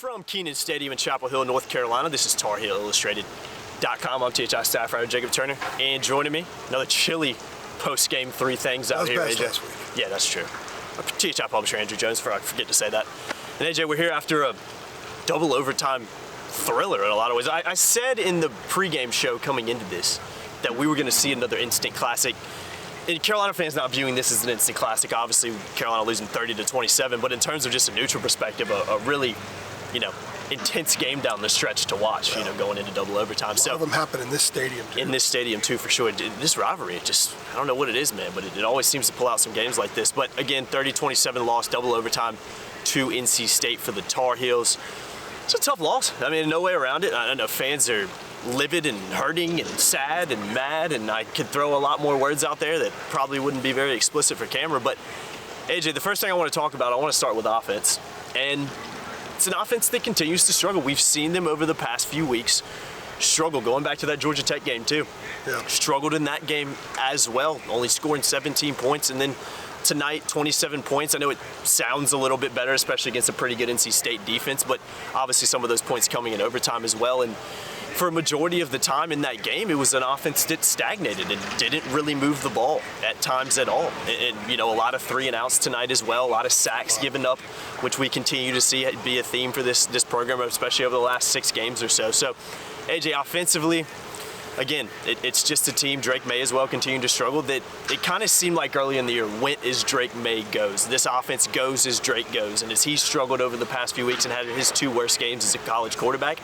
From Kenan Stadium in Chapel Hill, North Carolina, this is Tar Heel Illustrated.com. I'm THI staff writer Jacob Turner, and joining me, another chilly post-game three things out here, AJ. Last week. Yeah, that's true. THI publisher Andrew Jones, I forget to say that. And AJ, we're here after a double overtime thriller in a lot of ways. I said in the pregame show coming into this that we were going to see another instant classic. And Carolina fans not viewing this as an instant classic. Obviously, Carolina losing 30-27, but in terms of just a neutral perspective, a really, intense game down the stretch to watch, going into double overtime. A lot of them happen in this stadium, too. In this stadium, too, for sure. This rivalry, I don't know what it is, man, but it always seems to pull out some games like this. But again, 30-27 loss, double overtime to NC State for the Tar Heels. It's a tough loss. I mean, no way around it. I know fans are livid and hurting and sad and mad, and I could throw a lot more words out there that probably wouldn't be very explicit for camera. But AJ, the first thing I want to talk about, I want to start with offense. And it's an offense that continues to struggle. We've seen them over the past few weeks struggle, going back to that Georgia Tech game too. Yeah. Struggled in that game as well, only scoring 17 points, and then tonight 27 points. I know it sounds a little bit better, especially against a pretty good NC State defense, but obviously some of those points coming in overtime as well. And for a majority of the time in that game, it was an offense that stagnated and didn't really move the ball at times at all. And a lot of 3-and-outs tonight as well, a lot of sacks given up, which we continue to see be a theme for this program, especially over the last 6 games or so. So, AJ, offensively, again, it's just a team, Drake May as well, continuing to struggle, that it kind of seemed like early in the year, went as Drake May goes. This offense goes as Drake goes. And as he's struggled over the past few weeks and had his 2 worst games as a college quarterback,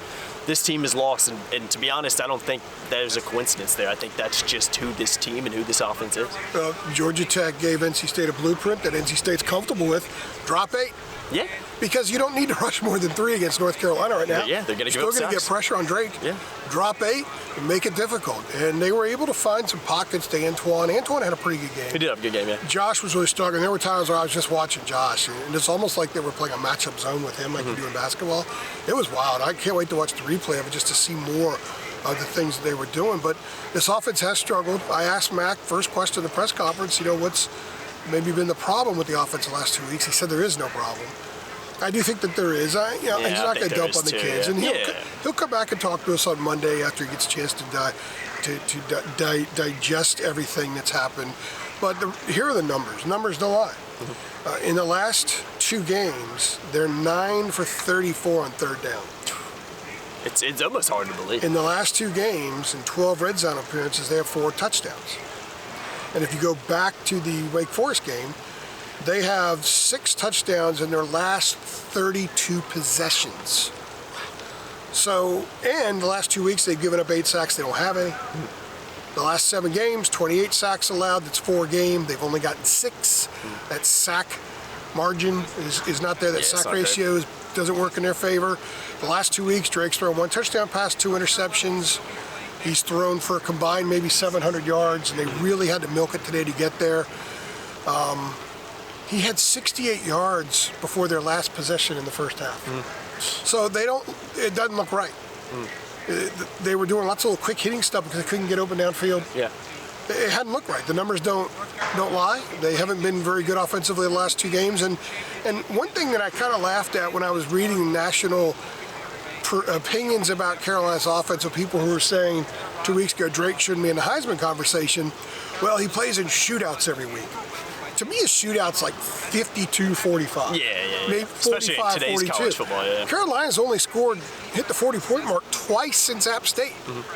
this team is lost. And to be honest, I don't think there's a coincidence there. I think that's just who this team and who this offense is. Georgia Tech gave NC State a blueprint that NC State's comfortable with. Drop 8. Yeah. Because you don't need to rush more than 3 against North Carolina right now. Yeah, they're going to still going to get pressure on Drake. Yeah. Drop 8 and make it difficult. And they were able to find some pockets to Antoine. Antoine had a pretty good game. He did have a good game, yeah. Josh was really struggling. There were times where I was just watching Josh, and it's almost like they were playing a matchup zone with him like you do in basketball. It was wild. I can't wait to watch the replay of it just to see more of the things that they were doing. But this offense has struggled. I asked Mac, first question in the press conference, what's maybe been the problem with the offense the last 2 weeks? He said there is no problem. I do think that there is. He's not going to dump on the kids, and he'll come back and talk to us on Monday after he gets a chance to digest everything that's happened. But here are the numbers. Numbers don't lie. In the last 2 games, they're 9 for 34 on third down. It's almost hard to believe. In the last 2 games, in 12 red zone appearances, they have 4 touchdowns. And if you go back to the Wake Forest game, they have 6 touchdowns in their last 32 possessions. So, and the last 2 weeks, they've given up 8 sacks. They don't have any. The last 7 games, 28 sacks allowed. That's 4 a game. They've only gotten 6. That sack margin is not there. That sack ratio doesn't work in their favor. The last 2 weeks, Drake's thrown 1 touchdown pass, 2 interceptions. He's thrown for a combined maybe 700 yards, and they really had to milk it today to get there. He had 68 yards before their last possession in the first half. So it doesn't look right. They were doing lots of little quick hitting stuff because they couldn't get open downfield. Yeah. It hadn't looked right. The numbers don't lie. They haven't been very good offensively the last 2 games. And one thing that I kind of laughed at when I was reading national opinions about Carolina's offense of people who were saying 2 weeks ago Drake shouldn't be in the Heisman conversation. Well, he plays in shootouts every week. To me, a shootout's like 52-45. Yeah. Maybe especially in today's 45-42. college football, yeah. Carolina's only hit the 40-point mark twice since App State.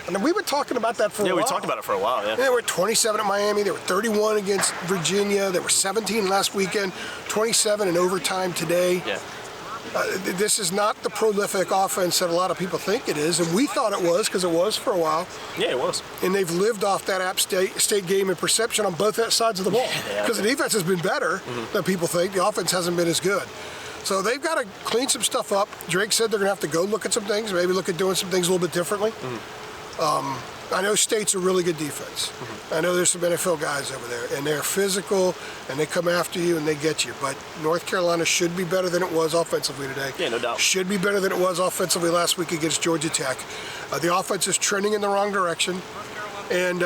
And we've been talking about that for a while. Yeah, we talked about it for a while, yeah. They were 27 at Miami. They were 31 against Virginia. They were 17 last weekend, 27 in overtime today. Yeah. This is not the prolific offense that a lot of people think it is, and we thought it was because it was for a while. Yeah, it was. And they've lived off that App State game and perception on both sides of the ball because the defense has been better than people think. The offense hasn't been as good. So they've got to clean some stuff up. Drake said they're going to have to go look at some things, maybe look at doing some things a little bit differently. I know State's a really good defense. I know there's some NFL guys over there, and they're physical, and they come after you, and they get you. But North Carolina should be better than it was offensively today. Yeah, no doubt. Should be better than it was offensively last week against Georgia Tech. The offense is trending in the wrong direction, and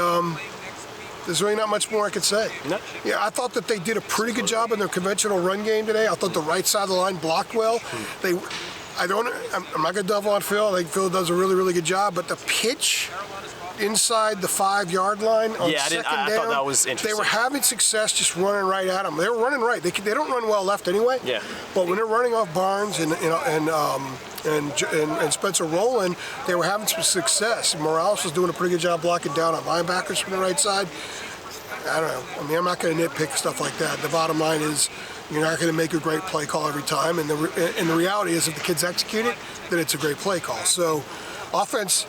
there's really not much more I could say. No. Yeah, I thought that they did a pretty good job in their conventional run game today. I thought the right side of the line blocked well. I'm not going to double on Phil. I think Phil does a really, really good job. But the pitch inside the 5-yard line on second down, I thought that was interesting. They were having success just running right at them. They were running right. They don't run well left anyway. Yeah. But when they're running off Barnes and Spencer Rowland, they were having some success. Morales was doing a pretty good job blocking down on linebackers from the right side. I don't know. I mean, I'm not going to nitpick stuff like that. The bottom line is you're not going to make a great play call every time. And the reality is if the kids execute it, then it's a great play call. So offense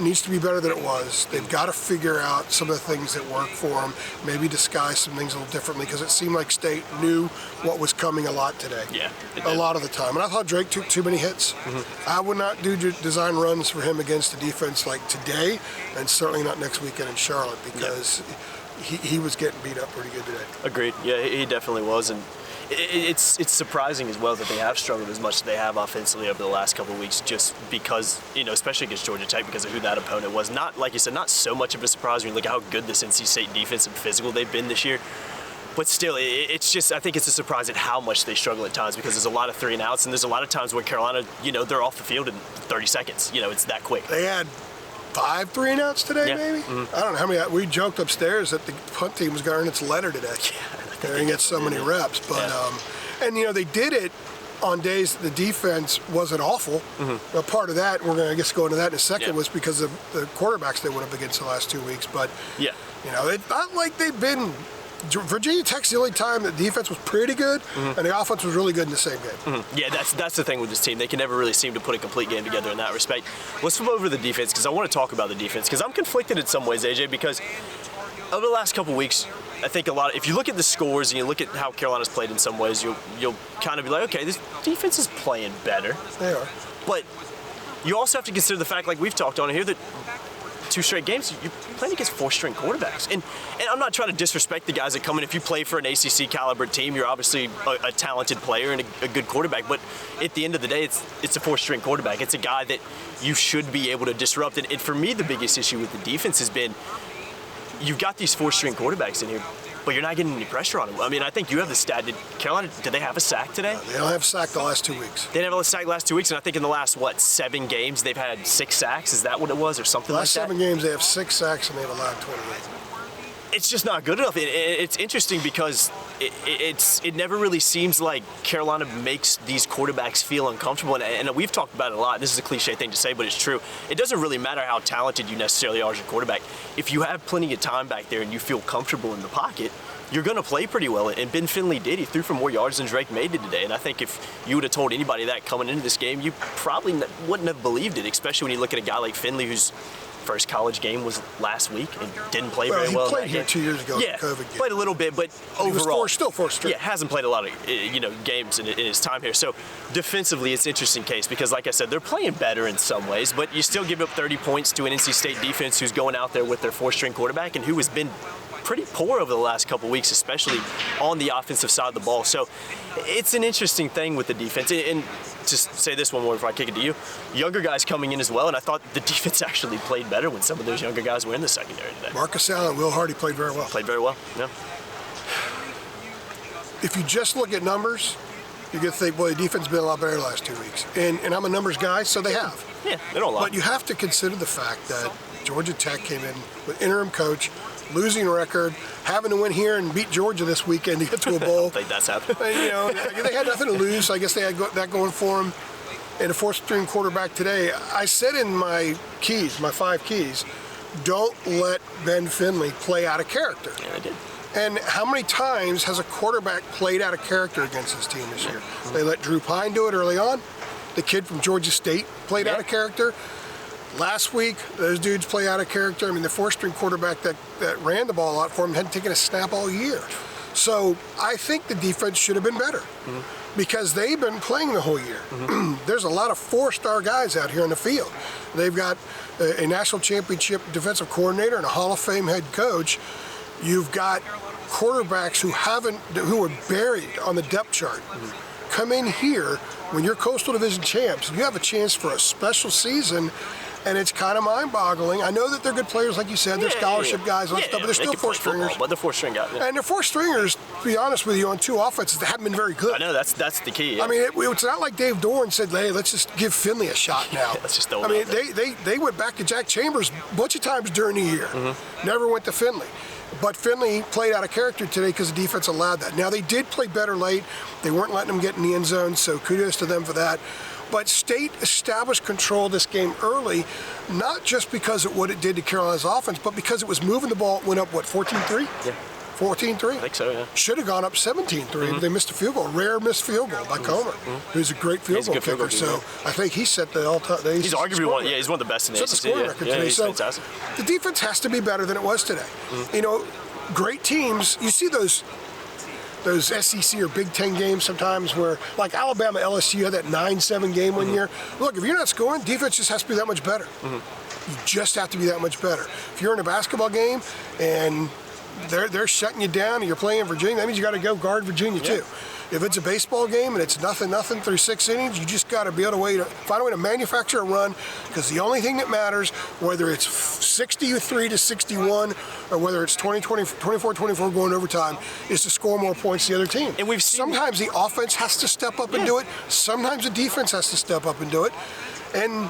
needs to be better than it was. They've got to figure out some of the things that work for them, maybe disguise some things a little differently, because it seemed like State knew what was coming a lot today. Yeah, a lot of the time. And I thought Drake took too many hits. I would not do design runs for him against a defense like today, and certainly not next weekend in Charlotte, because he was getting beat up pretty good today. Agreed. Yeah, he definitely was. And it's surprising as well that they have struggled as much as they have offensively over the last couple of weeks, just because, especially against Georgia Tech, because of who that opponent was. Not, like you said, not so much of a surprise when you look at how good this NC State defense and physical they've been this year. But still, it's just, I think it's a surprise at how much they struggle at times, because there's a lot of 3 and outs, and there's a lot of times where Carolina, they're off the field in 30 seconds. It's that quick. They had 5 3 and outs today, maybe? I don't know how many. We joked upstairs that the punt team was going to earn its letter today. They're going to get so many reps. But, they did it on days that the defense wasn't awful. A part of that, we're going to, I guess, go into that in a second, was because of the quarterbacks they went up against the last 2 weeks. But, it's not like they've been. Virginia Tech's the only time the defense was pretty good and the offense was really good in the same game. Yeah, that's the thing with this team. They can never really seem to put a complete game together in that respect. Let's flip over to the defense, because I want to talk about the defense, because I'm conflicted in some ways, AJ, because over the last couple of weeks, I think if you look at the scores and you look at how Carolina's played in some ways, you'll kind of be like, okay, this defense is playing better. They are. But you also have to consider the fact, like we've talked on here, that 2 straight games, you're playing against 4-string quarterbacks. And I'm not trying to disrespect the guys that come in. If you play for an ACC caliber team, you're obviously a talented player and a good quarterback. But at the end of the day, it's a 4-string quarterback. It's a guy that you should be able to disrupt. And for me, the biggest issue with the defense has been you've got these 4-string quarterbacks in here, but you're not getting any pressure on them. I mean, I think you have the stat. Did they have a sack today? They don't have a sack the last 2 weeks. They didn't have a sack the last 2 weeks, and I think in the last, 7 games, they've had 6 sacks. Is that what it was, or something like that? Last 7 games, they have 6 sacks, and they've allowed 28. It's just not good enough. It's interesting because it never really seems like Carolina makes these quarterbacks feel uncomfortable. And we've talked about it a lot. This is a cliche thing to say, but it's true. It doesn't really matter how talented you necessarily are as a quarterback. If you have plenty of time back there and you feel comfortable in the pocket, you're going to play pretty well. And Ben Finley did. He threw for more yards than Drake May did today. And I think if you would have told anybody that coming into this game, you probably wouldn't have believed it, especially when you look at a guy like Finley whose first college game was last week and didn't play very well. He played here 2 years ago. Yeah, COVID game. Played a little bit, but overall, he was still 4 straight. Yeah, hasn't played a lot of games in his time here. So defensively, it's an interesting case because, like I said, they're playing better in some ways, but you still give up 30 points to an NC State defense who's going out there with their 4-string quarterback and who has been pretty poor over the last couple of weeks, especially on the offensive side of the ball. So it's an interesting thing with the defense. And just say this one more before I kick it to you. Younger guys coming in as well, and I thought the defense actually played better when some of those younger guys were in the secondary today. Marcus Allen, Will Hardy played very well. Played very well, yeah. If you just look at numbers, you could think, boy, the defense has been a lot better the last 2 weeks. And I'm a numbers guy, so they have. Yeah, they don't lie. But you have to consider the fact that Georgia Tech came in with interim coach, losing record, having to win here and beat Georgia this weekend to get to a bowl. I don't think that's happened. They had nothing to lose. So I guess they had that going for them. And a 4th-string quarterback today, I said in my 5 keys, don't let Ben Finley play out of character. Yeah, they did. And how many times has a quarterback played out of character against his team this year? They let Drew Pine do it early on. The kid from Georgia State played out of character. Last week, those dudes play out of character. I mean, the 4th-string quarterback that ran the ball out for him hadn't taken a snap all year. So I think the defense should have been better because they've been playing the whole year. There's a lot of 4-star guys out here on the field. They've got a national championship defensive coordinator and a Hall of Fame head coach. You've got quarterbacks who are buried on the depth chart. Come in here when you're Coastal Division champs, you have a chance for a special season. And it's kind of mind-boggling. I know that they're good players, like you said. They're scholarship guys and stuff, but they're still four-stringers. But they're four-string guys. Yeah. And they're four-stringers, to be honest with you, on two offenses that haven't been very good. I know, that's the key. Yeah. I mean, it's not like Dave Doran said, hey, let's just give Finley a shot now. Let's just throw I mean, it they went back to Jack Chambers a bunch of times during the year. Never went to Finley. But Finley played out of character today because the defense allowed that. Now, they did play better late. They weren't letting them get in the end zone, so kudos to them for that. But State established control of this game early, not just because of what it did to Carolina's offense, but because it was moving the ball. It went up, 14-3? Yeah. 14-3? I think so, yeah. Should have gone up 17-3, but they missed a field goal. Rare missed field goal by Comer, who's a great field goal kicker. So I think he set the all-time. He's arguably one. Yeah, he's one of the best in the ACC. Scoring record today. He's fantastic. The defense has to be better than it was today. You know, great teams. You see those SEC or Big Ten games sometimes where, like Alabama, LSU had that 9-7 game one year. Look, if you're not scoring, defense just has to be that much better. You just have to be that much better. If you're in a basketball game and they're shutting you down and you're playing Virginia, that means you got to go guard Virginia too. If it's a baseball game and it's nothing through 6 innings, you just got to be able to find a way to manufacture a run, because the only thing that matters, whether it's 63-61 or whether it's 24-24 going overtime, is to score more points than the other team. And we've seen sometimes the offense has to step up and do it. Sometimes the defense has to step up and do it. And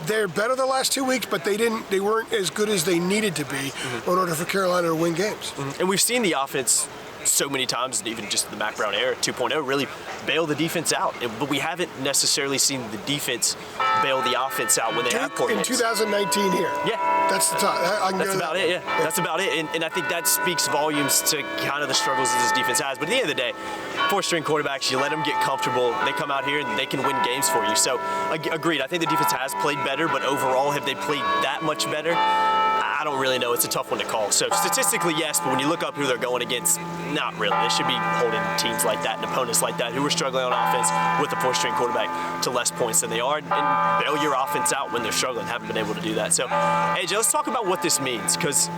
they're better the last 2 weeks, but they weren't as good as they needed to be in order for Carolina to win games. And we've seen the offense so many times, even just the Mac Brown era 2.0 really bail the defense out. But we haven't necessarily seen the defense bail the offense out when they have poor games. In 2019 here. Yeah. That's the time. That's about it, yeah. That's about it. And I think that speaks volumes to kind of the struggles that this defense has. But at the end of the day, four-string quarterbacks, you let them get comfortable, they come out here and they can win games for you. So, agreed. I think the defense has played better, but overall, have they played that much better? I don't really know. It's a tough one to call. So statistically, yes, but when you look up who they're going against, not really. They should be holding teams like that and opponents like that who are struggling on offense with a four-string quarterback to less points than they are, and bail your offense out when they're struggling. Haven't been able to do that. So, AJ, let's talk about what this means, because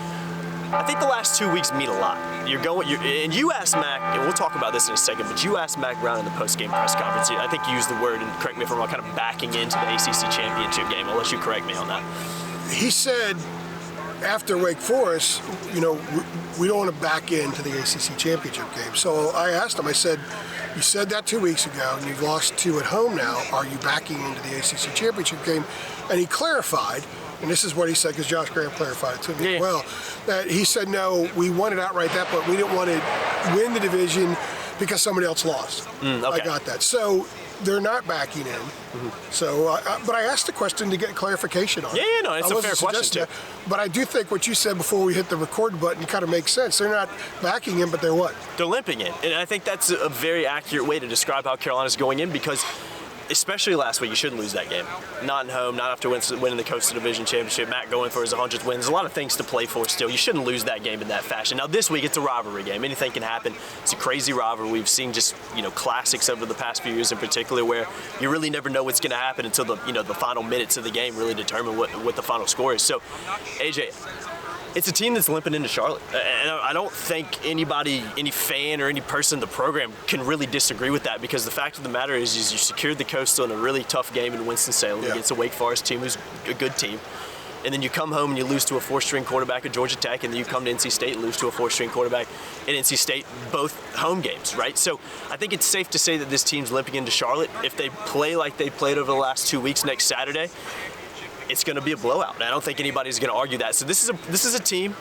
I think the last 2 weeks mean a lot. And you asked Mac, and we'll talk about this in a second, but you asked Mac Brown in the post-game press conference. I think you used the word, and correct me if I'm wrong, kind of backing into the ACC championship game. I'll let you correct me on that. He said, after Wake Forest, you know, we don't want to back into the ACC championship game. So I asked him, I said, you said that 2 weeks ago, and you've lost 2 at home now. Are you backing into the ACC championship game? And he clarified, and this is what he said, because Josh Graham clarified it to me as well, that he said, no, we won it outright that, but we didn't want to win the division because somebody else lost. Okay. I got that. So they're not backing in. So, but I asked the question to get clarification on it. Yeah, no, it's a fair question, too. But I do think what you said before we hit the record button kind of makes sense. They're not backing in, but they're what? They're limping in. And I think that's a very accurate way to describe how Carolina's going in, because especially last week, you shouldn't lose that game. Not at home, not after winning the Coastal Division Championship. Matt going for his 100th win. There's a lot of things to play for still. You shouldn't lose that game in that fashion. Now, this week, it's a rivalry game. Anything can happen. It's a crazy rivalry. We've seen just, classics over the past few years in particular, where you really never know what's going to happen until the final minutes of the game really determine what the final score is. So, AJ, it's a team that's limping into Charlotte. And I don't think anybody, any fan or any person in the program can really disagree with that, because the fact of the matter is you secured the Coastal in a really tough game in Winston-Salem against a Wake Forest team who's a good team. And then you come home and you lose to a four-string quarterback at Georgia Tech, and then you come to NC State and lose to a four-string quarterback at NC State, both home games, right? So I think it's safe to say that this team's limping into Charlotte. If they play like they played over the last 2 weeks next Saturday, it's going to be a blowout. And I don't think anybody's going to argue that. So this is a team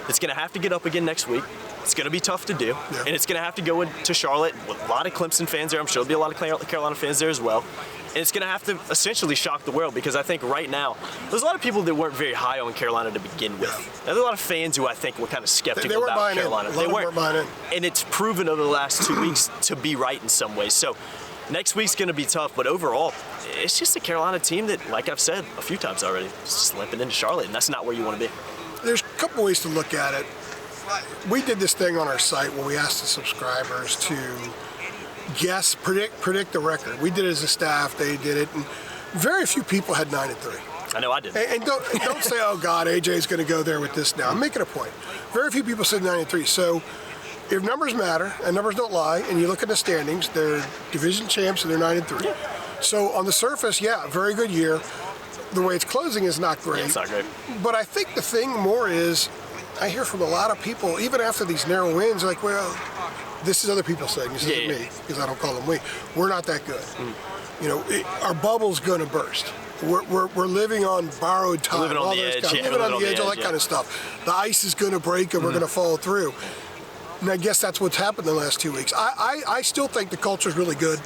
that's going to have to get up again next week. It's going to be tough to do, and it's going to have to go into Charlotte with a lot of Clemson fans there. I'm sure there'll be a lot of Carolina fans there as well. And it's going to have to essentially shock the world, because I think right now there's a lot of people that weren't very high on Carolina to begin with. There's a lot of fans who I think were kind of skeptical about Carolina. They weren't buying in. And it's proven over the last 2 weeks to be right in some ways. So next week's going to be tough, but overall, it's just a Carolina team that, like I've said a few times already, is just limping into Charlotte, and that's not where you want to be. There's a couple ways to look at it. We did this thing on our site where we asked the subscribers to guess, predict the record. We did it as a staff. They did it, and very few people had 9-3. I know I did. And don't say, "Oh God, AJ's going to go there with this now." I'm making a point. Very few people said 9-3. So, if numbers matter and numbers don't lie, and you look at the standings, they're division champs and they're 9-3. So on the surface, very good year. the way it's closing is not great. Yeah, it's not great. But I think the thing more is, I hear from a lot of people, even after these narrow wins, like, well, this is other people saying, this isn't me, because I don't call them we. We're not that good. You know, our bubble's going to burst. We're living on borrowed time. Living on the edge, all that kind of stuff. The ice is going to break and we're going to fall through. And I guess that's what's happened in the last 2 weeks. I still think the culture's really good.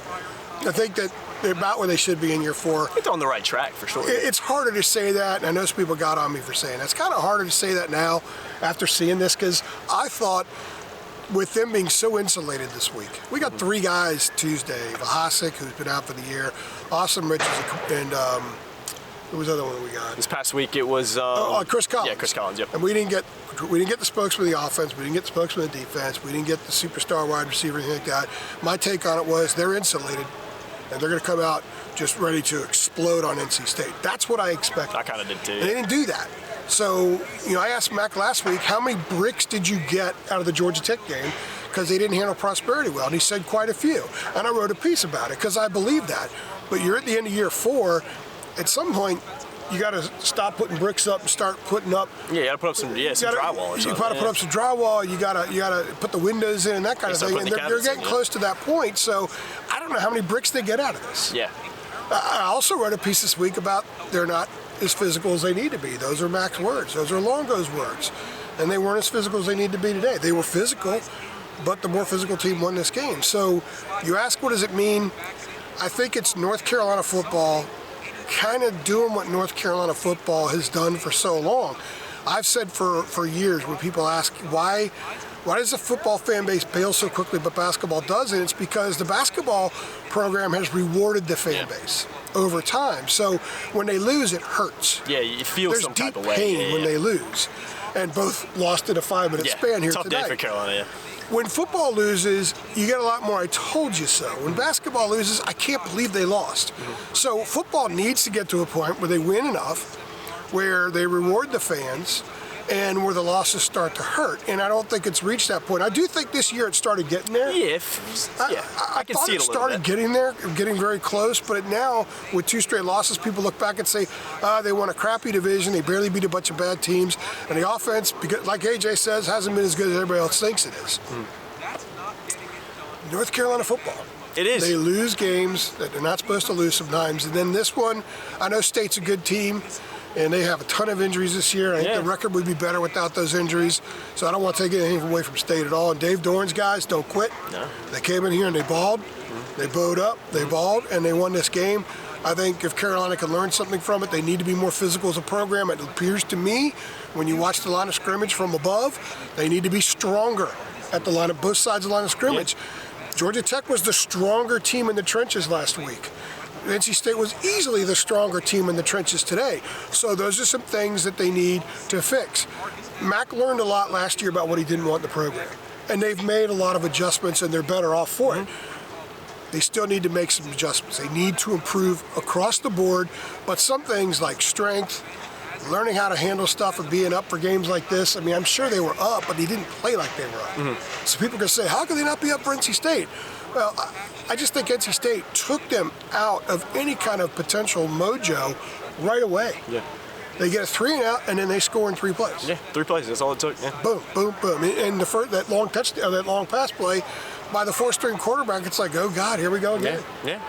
I think that they're about where they should be in year 4. I think they're on the right track for sure. It's harder to say that, and I know some people got on me for saying that. It's kind of harder to say that now after seeing this, because I thought with them being so insulated this week, we got 3 guys Tuesday. Vahasek, who's been out for the year, Awesome Richards, and who was the other one we got? This past week it was Chris Collins. Yeah, Chris Collins. Yep. And we didn't get the spokesman of the offense. We didn't get the spokesman of the defense. We didn't get the superstar wide receiver, anything like that. My take on it was they're insulated, and they're going to come out just ready to explode on NC State. That's what I expected. I kind of did too. And they didn't do that. So, I asked Mac last week, how many bricks did you get out of the Georgia Tech game because they didn't handle prosperity well? And he said quite a few. And I wrote a piece about it because I believe that. But you're at the end of year 4. At some point, you got to stop putting bricks up and start putting up. Yeah, you got to put up some drywall or something. You got to put up some drywall. You got to put the windows in and that kind of thing. And they're getting close to that point. So I don't know how many bricks they get out of this. Yeah. I also wrote a piece this week about they're not as physical as they need to be. Those are Mac's words. Those are Longo's words. And they weren't as physical as they need to be today. They were physical, but the more physical team won this game. So you ask, what does it mean? I think it's North Carolina football kind of doing what North Carolina football has done for so long. I've said for years when people ask, why does the football fan base bail so quickly but basketball doesn't? It's because the basketball program has rewarded the fan base over time. So when they lose, it hurts. Yeah, you feel some type of way. There's deep pain when they lose. And both lost in a 5-minute span here tough tonight. Tough day for Carolina, When football loses, you get a lot more I told you so. When basketball loses, I can't believe they lost. So football needs to get to a point where they win enough, where they reward the fans, and where the losses start to hurt. And I don't think it's reached that point. I do think this year it started getting there. I can thought see it started getting there, getting very close. But now, with 2 straight losses, people look back and say, they won a crappy division. They barely beat a bunch of bad teams. And the offense, because, like AJ says, hasn't been as good as everybody else thinks it is. North Carolina football. It is. They lose games that they're not supposed to lose sometimes. And then this one, I know State's a good team, and they have a ton of injuries this year. I think the record would be better without those injuries. So I don't want to take anything away from State at all. And Dave Dorn's guys don't quit. No. They came in here and they balled. They bowed up, they balled, and they won this game. I think if Carolina can learn something from it, they need to be more physical as a program. It appears to me, when you watch the line of scrimmage from above, they need to be stronger at the line of both sides of the line of scrimmage. Georgia Tech was the stronger team in the trenches last week. NC State was easily the stronger team in the trenches today. So those are some things that they need to fix. Mac learned a lot last year about what he didn't want in the program. And they've made a lot of adjustments, and they're better off for it. They still need to make some adjustments. They need to improve across the board. But some things like strength, learning how to handle stuff and being up for games like this. I mean, I'm sure they were up, but they didn't play like they were up. So people can say, how can they not be up for NC State? Well, I just think NC State took them out of any kind of potential mojo right away. Yeah. They get a 3-and-out, and then they score in 3 plays. Yeah, 3 plays. That's all it took. Yeah. Boom, boom, boom. And that long touchdown, that long pass play by the 4th-string quarterback, it's like, oh God, here we go again. Yeah.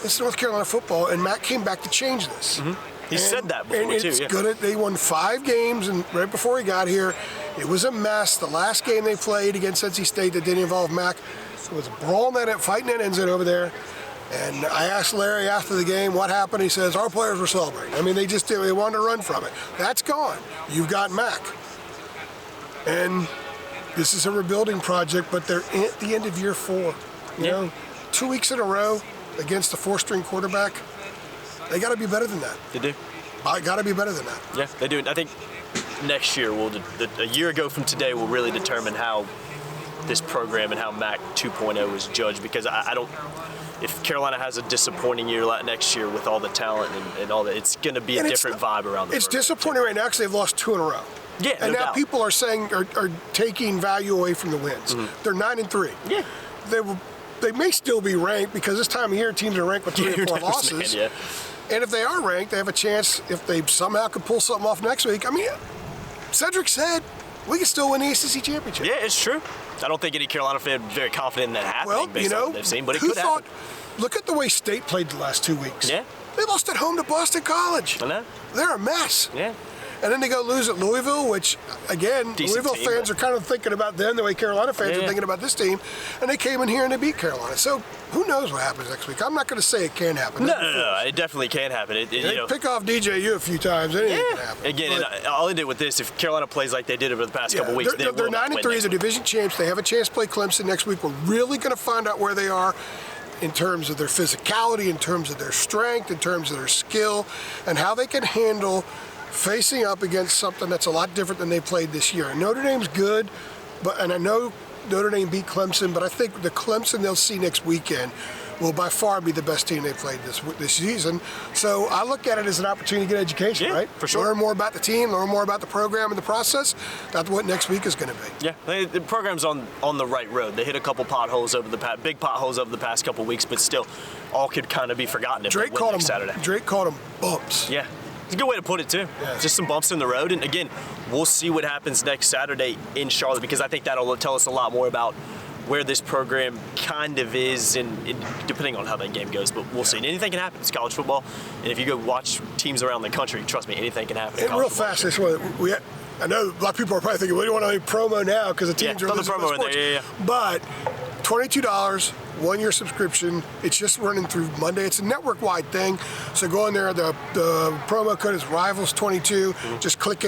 This is North Carolina football, and Matt came back to change this. He said that before, and too. It's good. They won 5 games, and right before he got here, it was a mess. The last game they played against NC State that didn't involve Mac, it was a brawl in that fighting that ends it over there. And I asked Larry after the game what happened. He says, our players were celebrating. I mean, they just did. They wanted to run from it. That's gone. You've got Mac. And this is a rebuilding project, but they're at the end of year 4. You know, 2 weeks in a row against the 4th-string quarterback. They got to be better than that. They do. Got to be better than that. Yeah, they do. I think next year, a year ago from today, will really determine how this program and how MAC 2.0 is judged, because I don't. If Carolina has a disappointing year next year with all the talent and all that, it's going to be a different vibe around the It's disappointing right now because they've lost 2 in a row. Yeah, and no now doubt. people are saying are taking value away from the wins. They're 9-3. Yeah, they may still be ranked because this time of year teams are ranked with 3 or 4 losses. And if they are ranked, they have a chance if they somehow could pull something off next week. I mean, Cedric said we can still win the ACC championship. Yeah, it's true. I don't think any Carolina fan is very confident in that happening based on what they've seen, but it could happen. Look at the way State played the last 2 weeks. Yeah. They lost at home to Boston College. I know. They're a mess. Yeah. And then they go lose at Louisville, which, again, Decent Louisville team, fans are kind of thinking about them the way Carolina fans are thinking about this team. And they came in here and they beat Carolina. So who knows what happens next week? I'm not going to say it can happen. No. It definitely can happen. They pick off DJU a few times. Anything can happen. Again, and I'll end it with this. If Carolina plays like they did over the past couple weeks, they're 9-3. They're division champs. They have a chance to play Clemson next week. We're really going to find out where they are in terms of their physicality, in terms of their strength, in terms of their skill, and how they can handle facing up against something that's a lot different than they played this year. And Notre Dame's good, and I know Notre Dame beat Clemson, but I think the Clemson they'll see next weekend will by far be the best team they played this season. So I look at it as an opportunity to get education, right? For sure. Learn more about the team, learn more about the program and the process. That's what next week is going to be. Yeah, the program's on the right road. They hit a couple potholes big potholes over the past couple weeks, but still, all could kind of be forgotten if they win next Saturday. Drake called them bumps. Yeah. It's a good way to put it, too. Yeah. Just some bumps in the road. And, again, we'll see what happens next Saturday in Charlotte because I think that'll tell us a lot more about where this program kind of is and depending on how that game goes. But we'll see. And anything can happen. It's college football. And if you go watch teams around the country, trust me, anything can happen. And real fast, I know a lot of people are probably thinking, we don't want any promo now because the teams are losing promo sports. there. Yeah. But $22, 1 year subscription. It's just running through Monday. It's a network-wide thing. So go in there. The promo code is Rivals22. Mm-hmm. Just click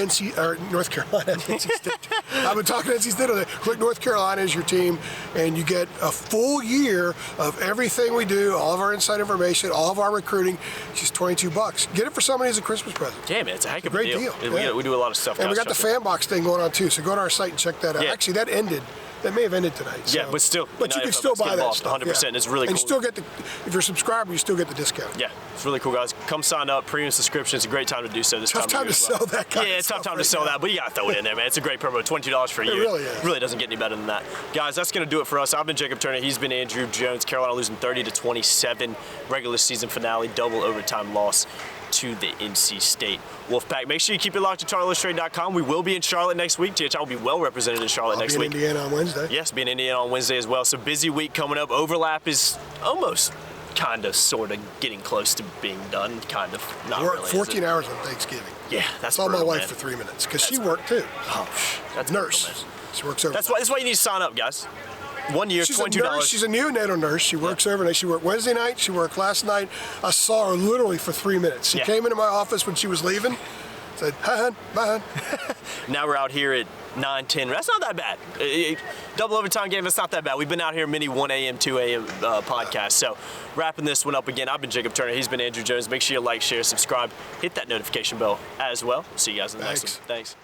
North Carolina. NC State. I've been talking to NC State all day. Click North Carolina as your team, and you get a full year of everything we do, all of our inside information, all of our recruiting. It's just $22. Get it for somebody as a Christmas present. Yeah, man, it's a heck of a great deal. Yeah. We do a lot of stuff. And we got the fan box thing going on too. So go to our site and check that out. Yeah. Actually, that ended. That may have ended tonight. So. Yeah, but still. But you can still buy that stuff. 100%. Yeah. It's really cool. And you still get if you're a subscriber, you still get the discount. Yeah, it's really cool, guys. Come sign up. Premium subscription. It's a great time to do so this time. Tough time to sell that kind of stuff. Yeah, it's tough time to sell that, but you got to throw it in there, man. It's a great promo. $22 for a year. It really is. Really doesn't get any better than that. Guys, that's going to do it for us. I've been Jacob Turner. He's been Andrew Jones. Carolina losing 30-27. Regular season finale, double overtime loss to the NC State Wolfpack. Make sure you keep it locked to CharlotteIllustrated.com. We will be in Charlotte next week. THI will be well represented in Charlotte next week. I'll be in Indiana on Wednesday. Yes, be in Indiana on Wednesday as well. So busy week coming up. Overlap is almost kind of sort of getting close to being done. Kind of. Not We're really. 14 hours on Thanksgiving. Yeah, that's saw my wife man. for 3 minutes because she worked too. Oh, that's nurse. brutal, man. She works over. That's why you need to sign up, guys. 1 year, She's $22. a nurse. She's a neonatal nurse. She works overnight. She worked Wednesday night. She worked last night. I saw her literally for 3 minutes. She came into my office when she was leaving. Said, hi, hon. Bye, hon. Now we're out here at 9-10. That's not that bad. Double overtime game, that's not that bad. We've been out here many 1 a.m., 2 a.m. podcasts. So wrapping this one up again, I've been Jacob Turner. He's been Andrew Jones. Make sure you like, share, subscribe. Hit that notification bell as well. See you guys in the next one. Thanks.